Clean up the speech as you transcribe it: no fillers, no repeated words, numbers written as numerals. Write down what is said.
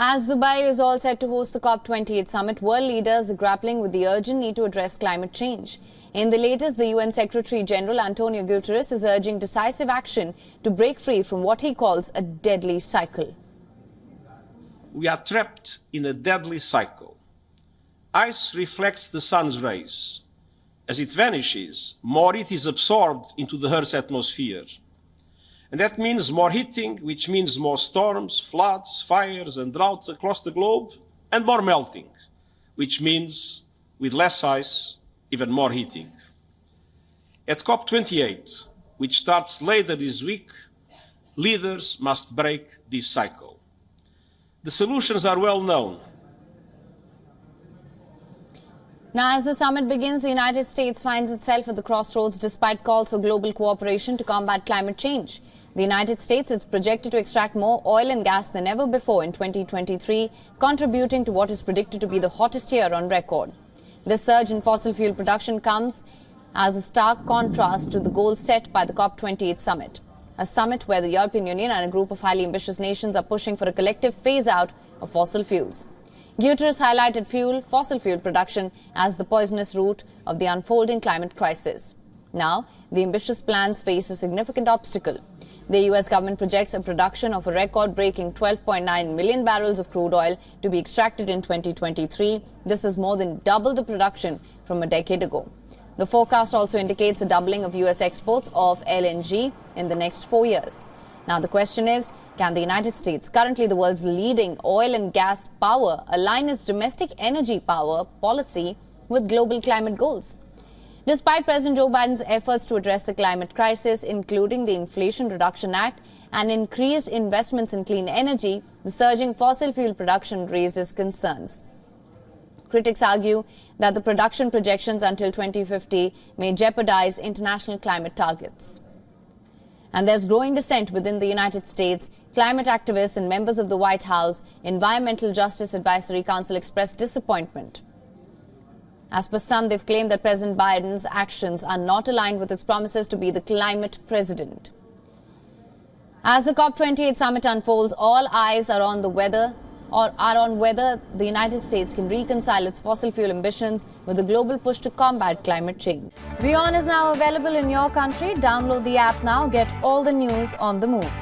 As Dubai is all set to host the COP28 summit, world leaders are grappling with the urgent need to address climate change. In the latest, the UN Secretary-General Antonio Guterres is urging decisive action to break free from what he calls a deadly cycle. We are trapped in a deadly cycle. Ice reflects the sun's rays. As it vanishes, more heat is absorbed into the Earth's atmosphere. And that means more heating, which means more storms, floods, fires and droughts across the globe, and more melting, which means, with less ice, even more heating. At COP28, which starts later this week, leaders must break this cycle. The solutions are well known. Now, as the summit begins, the United States finds itself at the crossroads despite calls for global cooperation to combat climate change. The United States is projected to extract more oil and gas than ever before in 2023, contributing to what is predicted to be the hottest year on record. This surge in fossil fuel production comes as a stark contrast to the goals set by the COP28 summit, a summit where the European Union and a group of highly ambitious nations are pushing for a collective phase-out of fossil fuels. Guterres highlighted fossil fuel production as the poisonous root of the unfolding climate crisis. Now, the ambitious plans face a significant obstacle. The US government projects a production of a record-breaking 12.9 million barrels of crude oil to be extracted in 2023. This is more than double the production from a decade ago. The forecast also indicates a doubling of US exports of LNG in the next 4 years. Now, the question is, can the United States, currently the world's leading oil and gas power, align its domestic energy power policy with global climate goals? Despite President Joe Biden's efforts to address the climate crisis, including the Inflation Reduction Act and increased investments in clean energy, the surging fossil fuel production raises concerns. Critics argue that the production projections until 2050 may jeopardize international climate targets. And there's growing dissent within the United States. Climate activists and members of the White House Environmental Justice Advisory Council expressed disappointment. As per some, they've claimed that President Biden's actions are not aligned with his promises to be the climate president. As the COP28 summit unfolds, all eyes are on whether the United States can reconcile its fossil fuel ambitions with the global push to combat climate change. WION is now available in your country. Download the app now. Get all the news on the move.